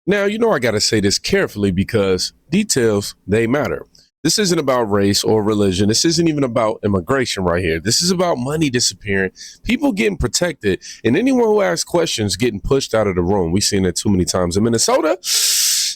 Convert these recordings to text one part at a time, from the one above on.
Now, I got to say this carefully because details, they matter. This isn't about race or religion. This isn't even about immigration right here. This is about money disappearing, people getting protected, and anyone who asks questions getting pushed out of the room. We've seen that too many times in Minnesota.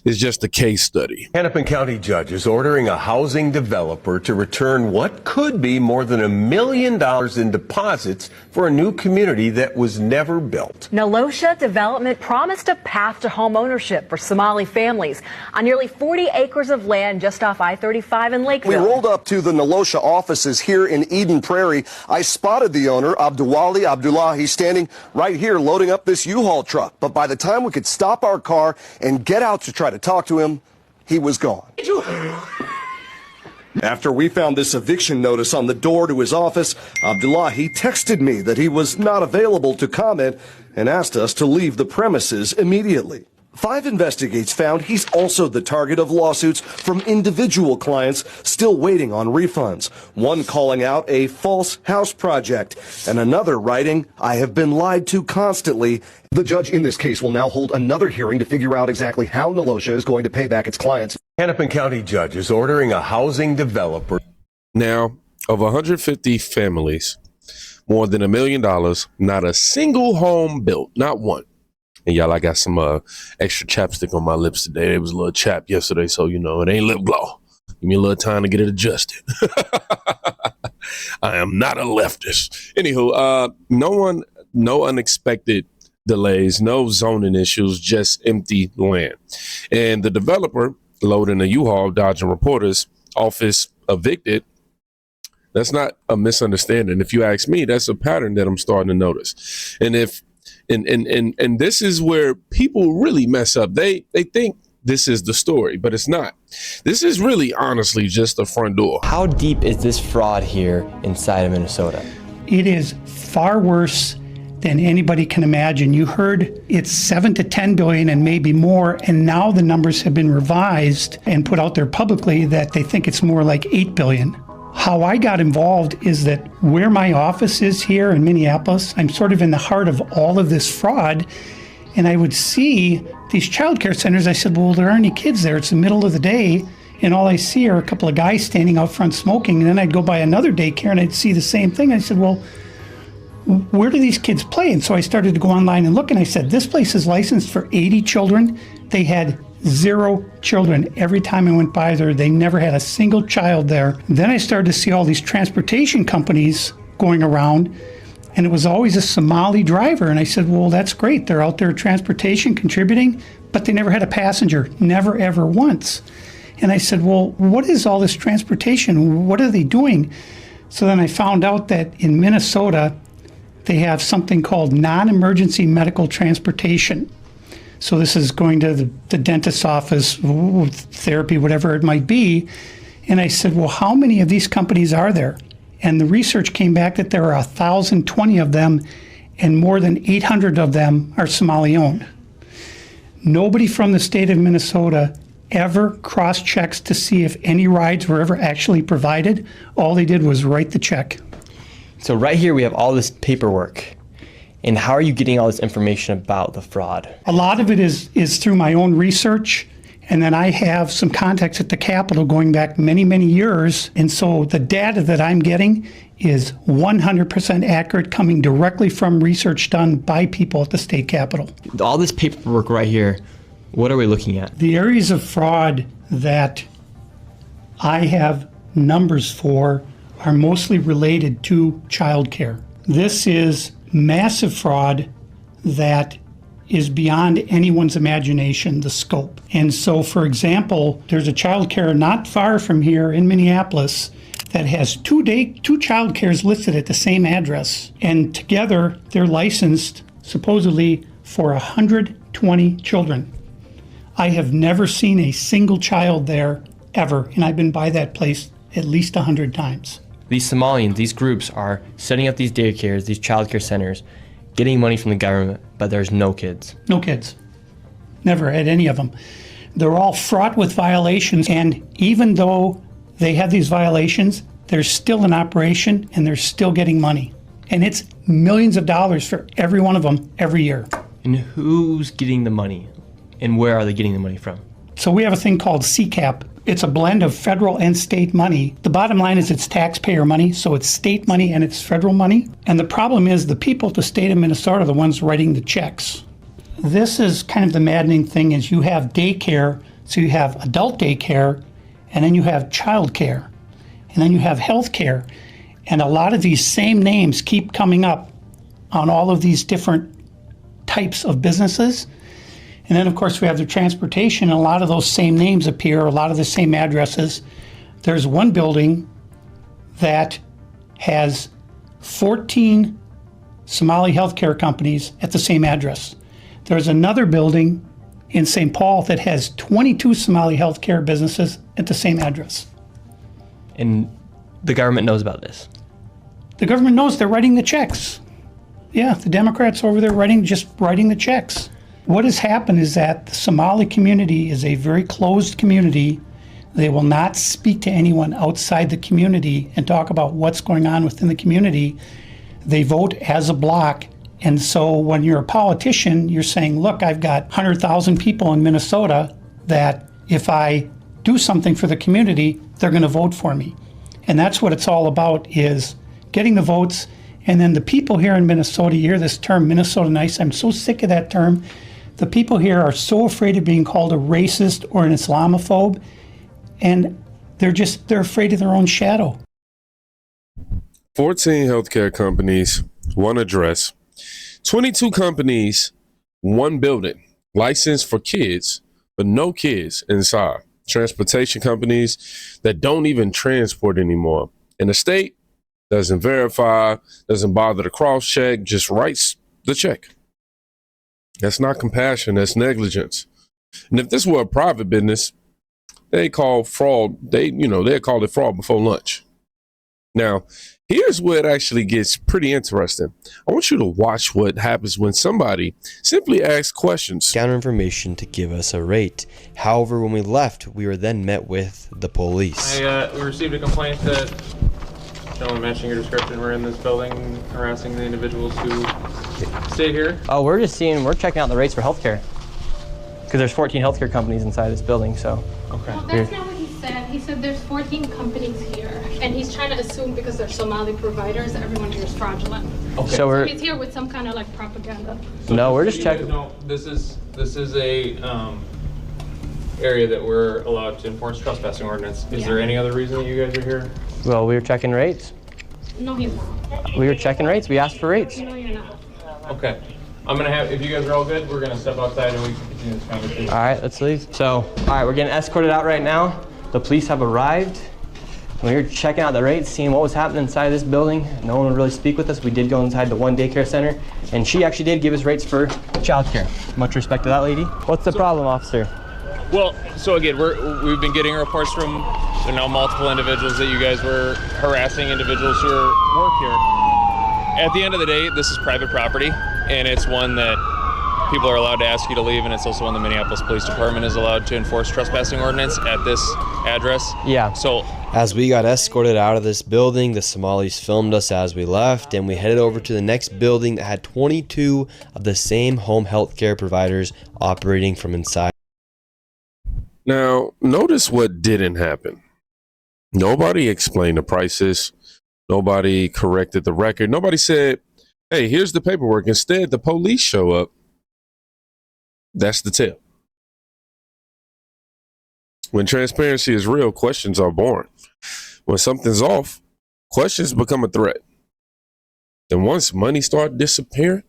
Is just a case study. Hennepin County judge is ordering a housing developer to return what could be more than $1 million in deposits for a new community that was never built. Nalosha Development promised a path to home ownership for Somali families on nearly 40 acres of land just off I-35 in Lakeville. We rolled up to the Nalosha offices here in Eden Prairie. I spotted the owner, Abduwali Abdullah. He's standing right here loading up this U-Haul truck. But by the time we could stop our car and get out to try to talk to him, he was gone. After we found this eviction notice on the door to his office, Abdullahi texted me that he was not available to comment and asked us to leave the premises immediately. 5 Investigates found he's also the target of lawsuits from individual clients still waiting on refunds. One calling out a false house project and another writing, "I have been lied to constantly." The judge in this case will now hold another hearing to figure out exactly how Nalosha is going to pay back its clients. Hennepin County judge is ordering a housing developer. Now, of 150 families, more than $1 million, not a single home built, not one. And y'all, I got some extra chapstick on my lips today. It was a little chapped yesterday, so it ain't lip gloss. Give me a little time to get it adjusted. I am not a leftist. Anywho, no unexpected delays, no zoning issues, just empty land. And the developer loading a U-Haul, dodging reporters, office evicted. That's not a misunderstanding. If you ask me, that's a pattern that I'm starting to notice. And And this is where people really mess up. They think this is the story, but it's not. This is really, honestly, just the front door. How deep is this fraud here inside of Minnesota? It is far worse than anybody can imagine. You heard it's 7 to 10 billion and maybe more, and now the numbers have been revised and put out there publicly that they think it's more like 8 billion. How I got involved is that where my office is here in Minneapolis, I'm sort of in the heart of all of this fraud, and I would see these childcare centers. I said, well, there aren't any kids there. It's the middle of the day, and all I see are a couple of guys standing out front smoking, and then I'd go by another daycare and I'd see the same thing. I said, well, where do these kids play? And so I started to go online and look, and I said, this place is licensed for 80 children. They had 0 children. Every time I went by there, they never had a single child there. Then I started to see all these transportation companies going around, and it was always a Somali driver. And I said, well, that's great. They're out there transportation, contributing, but they never had a passenger, never, ever once. And I said, well, what is all this transportation? What are they doing? So then I found out that in Minnesota, they have something called non-emergency medical transportation. So this is going to the dentist's office, therapy, whatever it might be. And I said, well, how many of these companies are there? And the research came back that there are 1,020 of them, and more than 800 of them are Somali-owned. Nobody from the state of Minnesota ever cross-checks to see if any rides were ever actually provided. All they did was write the check. So right here we have all this paperwork. And how are you getting all this information about the fraud? A lot of it is through my own research, and then I have some contacts at the Capitol going back many, many years. And so the data that I'm getting is 100% accurate, coming directly from research done by people at the state Capitol. All this paperwork right here, what are we looking at? The areas of fraud that I have numbers for are mostly related to childcare. This is massive fraud that is beyond anyone's imagination, the scope. And so, for example, there's a childcare not far from here in Minneapolis that has two childcares listed at the same address. And together, they're licensed supposedly for 120 children. I have never seen a single child there ever, and I've been by that place at least 100 times. These Somalians, these groups are setting up these daycares, these childcare centers, getting money from the government, but there's no kids. No kids. Never had any of them. They're all fraught with violations, and even though they have these violations, they're still in operation and they're still getting money. And it's millions of dollars for every one of them every year. And who's getting the money and where are they getting the money from? So we have a thing called CCAP. It's a blend of federal and state money. The bottom line is it's taxpayer money, so it's state money and it's federal money. And the problem is the people at the state of Minnesota are the ones writing the checks. This is kind of the maddening thing is you have daycare, so you have adult daycare, and then you have childcare, and then you have healthcare. And a lot of these same names keep coming up on all of these different types of businesses. And then, of course, we have the transportation, and a lot of those same names appear, a lot of the same addresses. There's one building that has 14 Somali healthcare companies at the same address. There's another building in St. Paul that has 22 Somali healthcare businesses at the same address. And the government knows about this. The government knows, they're writing the checks. Yeah, the Democrats over there just writing the checks. What has happened is that the Somali community is a very closed community. They will not speak to anyone outside the community and talk about what's going on within the community. They vote as a block. And so when you're a politician, you're saying, look, I've got 100,000 people in Minnesota that if I do something for the community, they're going to vote for me. And that's what it's all about, is getting the votes. And then the people here in Minnesota, you hear this term, Minnesota nice. I'm so sick of that term. The people here are so afraid of being called a racist or an Islamophobe, and they're afraid of their own shadow. 14 healthcare companies, one address, 22 companies, one building, licensed for kids, but no kids inside. Transportation companies that don't even transport anymore. And the state doesn't verify, doesn't bother to cross-check, just writes the check. That's not compassion, that's negligence. And if this were a private business, they call fraud, they'd call it fraud before lunch. Now, here's where it actually gets pretty interesting. I want you to watch what happens when somebody simply asks questions. Counter information to give us a rate. However, when we left, we were then met with the police. We received a complaint that gentleman matching your description were in this building harassing the individuals who stay here. Oh, we're checking out the rates for healthcare. Because there's 14 healthcare companies inside this building, so. Okay. Well, that's not what he said. He said there's 14 companies here, and he's trying to assume because they're Somali providers, everyone here is fraudulent. Okay. So he's here with some kind of like propaganda. No, we're just checking. No, this is a area that we're allowed to enforce trespassing ordinance. Is there any other reason that you guys are here? Well, we were checking rates. No, he's not. We were checking rates. We asked for rates. No, you're not. Okay. if you guys are all good, we're gonna step outside and we can continue this conversation. All right, let's leave. So, all right, we're getting escorted out right now. The police have arrived. We were checking out the rates, seeing what was happening inside this building. No one would really speak with us. We did go inside the one daycare center, and she actually did give us rates for childcare. Much respect to that lady. What's the problem, officer? Well, so again, we've been getting reports from multiple individuals that you guys were harassing individuals who work here. At the end of the day, this is private property, and it's one that people are allowed to ask you to leave, and it's also one the Minneapolis Police Department is allowed to enforce trespassing ordinance at this address. Yeah. So as we got escorted out of this building, the Somalis filmed us as we left, and we headed over to the next building that had 22 of the same home health care providers operating from inside. Now, notice what didn't happen. Nobody explained the prices. Nobody corrected the record. Nobody said, hey, here's the paperwork. Instead, the police show up. That's the tip. When transparency is real, questions are born. When something's off, questions become a threat. And once money starts disappearing,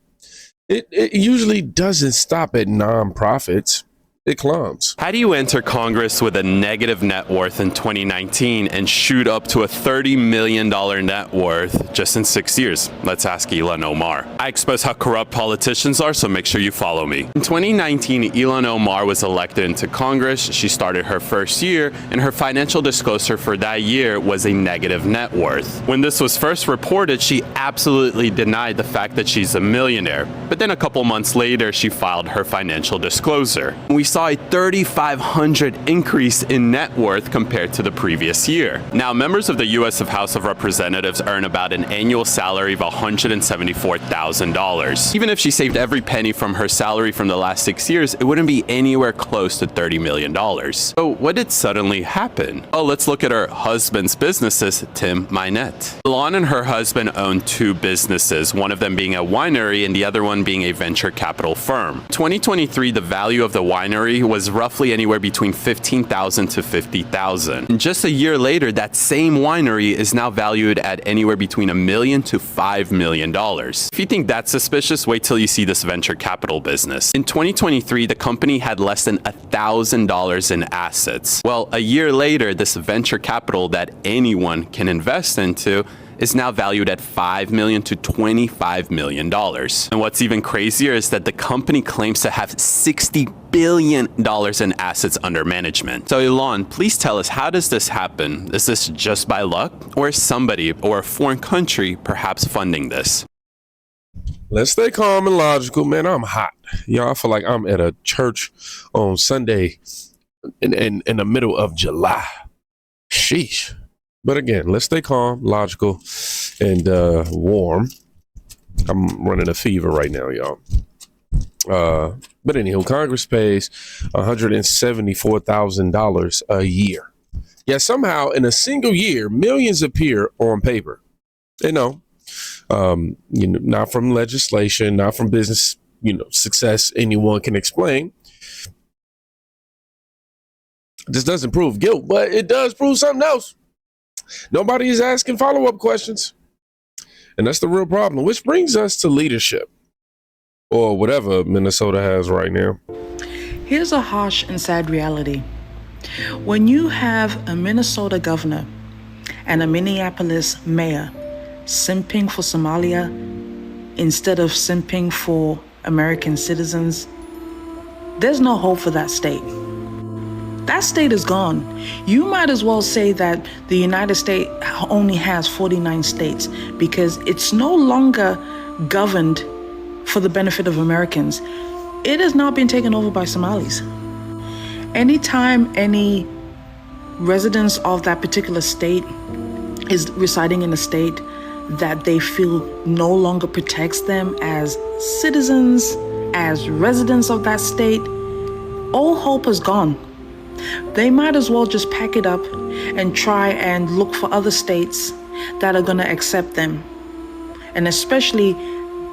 it usually doesn't stop at nonprofits. It climbs. How do you enter Congress with a negative net worth in 2019 and shoot up to a $30 million net worth just in 6 years? Let's ask Ilhan Omar. I expose how corrupt politicians are, so make sure you follow me. In 2019, Ilhan Omar was elected into Congress. She started her first year, and her financial disclosure for that year was a negative net worth. When this was first reported, she absolutely denied the fact that she's a millionaire. But then a couple months later, she filed her financial disclosure. We saw a 3,500 increase in net worth compared to the previous year. Now, members of the U.S. House of Representatives earn about an annual salary of $174,000. Even if she saved every penny from her salary from the last 6 years, it wouldn't be anywhere close to $30 million. So what did suddenly happen? Oh, let's look at her husband's businesses, Tim Minette. Lon and her husband own 2 businesses, one of them being a winery and the other one being a venture capital firm. 2023, the value of the winery was roughly anywhere between $15,000 to $50,000. And just a year later, that same winery is now valued at anywhere between $1 million to $5 million. If you think that's suspicious, wait till you see this venture capital business. In 2023, the company had less than $1,000 in assets. Well, a year later, this venture capital that anyone can invest into is now valued at $5 million to $25 million. And what's even crazier is that the company claims to have $60 billion in assets under management. So Elon, please tell us, how does this happen? Is this just by luck, or is somebody or a foreign country perhaps funding this? Let's stay calm and logical, man. I'm hot. Y'all, I feel like I'm at a church on Sunday in the middle of July. Sheesh. But again, let's stay calm, logical, and warm. I'm running a fever right now, y'all. But anywho, Congress pays $174,000 a year. Yet somehow in a single year, millions appear on paper. Not from legislation, not from business, success anyone can explain. This doesn't prove guilt, but it does prove something else. Nobody is asking follow-up questions. And that's the real problem, which brings us to leadership, or whatever Minnesota has right now. Here's a harsh and sad reality. When you have a Minnesota governor and a Minneapolis mayor simping for Somalia instead of simping for American citizens, there's no hope for that state. That state is gone. You might as well say that the United States only has 49 states because it's no longer governed for the benefit of Americans. It has now been taken over by Somalis. Anytime any residents of that particular state is residing in a state that they feel no longer protects them as citizens, as residents of that state, all hope is gone. They might as well just pack it up and try and look for other states that are going to accept them. And especially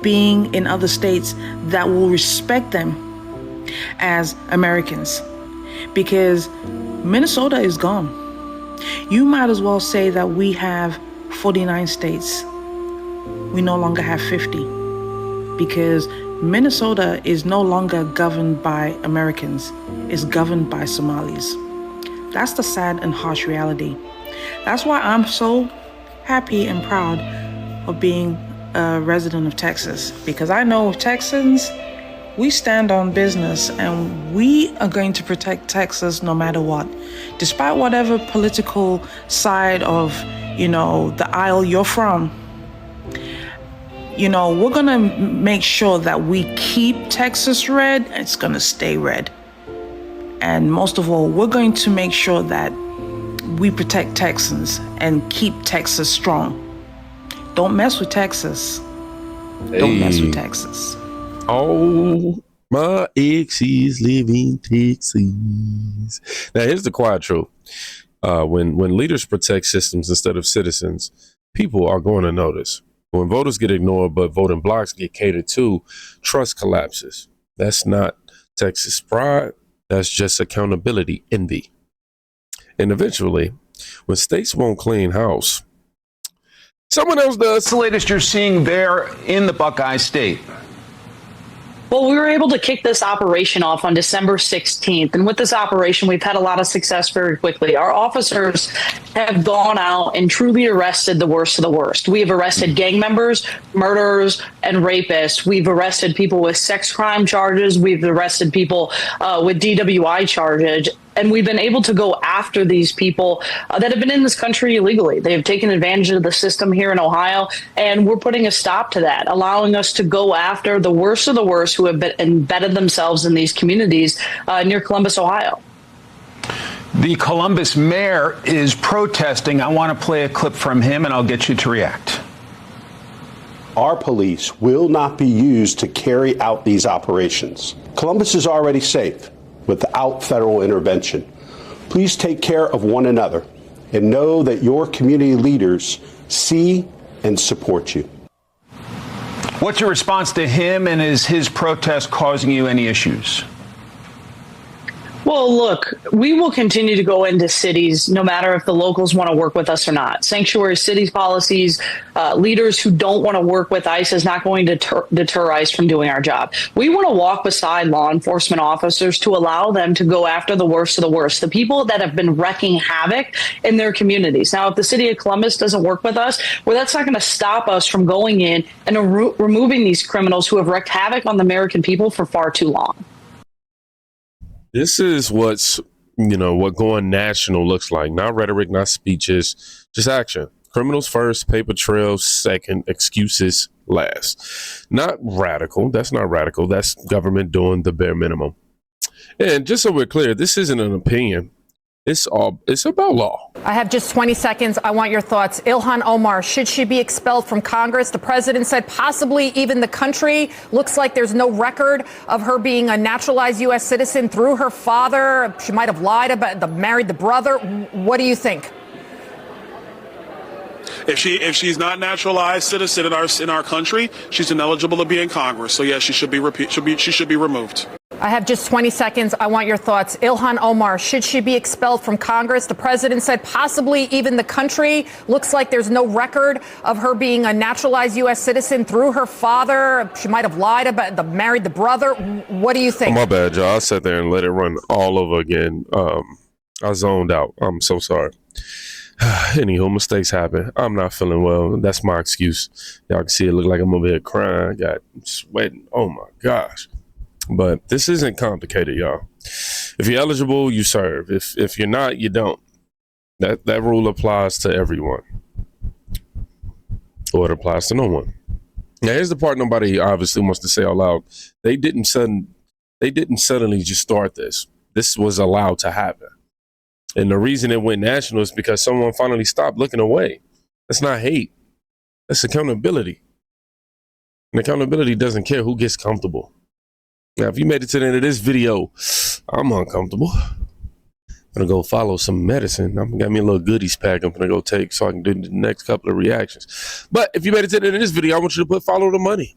being in other states that will respect them as Americans. Because Minnesota is gone. You might as well say that we have 49 states. We no longer have 50. Because Minnesota is no longer governed by Americans, it's governed by Somalis. That's the sad and harsh reality. That's why I'm so happy and proud of being a resident of Texas, because I know Texans, we stand on business and we are going to protect Texas no matter what. Despite whatever political side of, the aisle you're from, we're going to make sure that we keep Texas red. It's going to stay red. And most of all, we're going to make sure that we protect Texans and keep Texas strong. Don't mess with Texas. Don't mess with Texas. Oh, my exes live in Texas. Now, here's the quiet truth. When leaders protect systems instead of citizens, people are going to notice. When voters get ignored, but voting blocks get catered to, trust collapses. That's not Texas pride. That's just accountability envy. And eventually, when states won't clean house, someone else does. What's the latest you're seeing there in the Buckeye State? Well, we were able to kick this operation off on December 16th. And with this operation, we've had a lot of success very quickly. Our officers have gone out and truly arrested the worst of the worst. We have arrested gang members, murderers, and rapists. We've arrested people with sex crime charges. We've arrested people with DWI And we've been able to go after these people that have been in this country illegally. They've taken advantage of the system here in Ohio, and we're putting a stop to that, allowing us to go after the worst of the worst who have been embedded themselves in these communities near Columbus, Ohio. The Columbus mayor is protesting. I want to play a clip from him, and I'll get you to react. Our police will not be used to carry out these operations. Columbus is already safe without federal intervention. Please take care of one another and know that your community leaders see and support you. What's your response to him, and is his protest causing you any issues? Well, look, we will continue to go into cities no matter if the locals want to work with us or not. Sanctuary cities policies, leaders who don't want to work with ICE is not going to deter ICE from doing our job. We want to walk beside law enforcement officers to allow them to go after the worst of the worst, the people that have been wreaking havoc in their communities. Now, if the city of Columbus doesn't work with us, well, that's not going to stop us from going in and removing these criminals who have wreaked havoc on the American people for far too long. This is what going national looks like. Not rhetoric, not speeches, just action. Criminals first, paper trails second, excuses last. Not radical. That's not radical. That's government doing the bare minimum. And just so we're clear, this isn't an opinion. It's about law. I have just 20 seconds. I want your thoughts. Ilhan Omar, should she be expelled from Congress? The president said possibly even the country. Looks like there's no record of her being a naturalized U.S. citizen through her father. She might have lied about married the brother. What do you think? If she's not naturalized citizen in our country, she's ineligible to be in Congress. So yes, she should be removed. I have just 20 seconds. I want your thoughts. Ilhan Omar, should she be expelled from Congress? The president said possibly even the country. Looks like there's no record of her being a naturalized U.S. citizen through her father. She might have lied about married the brother. What do you think? Oh, my bad, y'all. I sat there and let it run all over again. I zoned out. I'm so sorry. Anywho, mistakes happen. I'm not feeling well. That's my excuse. Y'all can see it look like I'm over here crying. I got sweating. Oh my gosh. But this isn't complicated, y'all. If you're eligible, you serve. If you're not, you don't. That rule applies to everyone. Or it applies to no one. Now here's the part nobody obviously wants to say out loud. They didn't suddenly just start this. This was allowed to happen. And the reason it went national is because someone finally stopped looking away. That's not hate. That's accountability. And accountability doesn't care who gets comfortable. Now, if you made it to the end of this video, I'm uncomfortable. I'm going to go follow some medicine. I'm got me a little goodies pack I'm going to go take so I can do the next couple of reactions. But if you made it to the end of this video, I want you to put follow the money.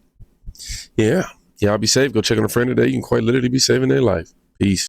Yeah. Y'all be safe. Go check on a friend today. You can quite literally be saving their life. Peace.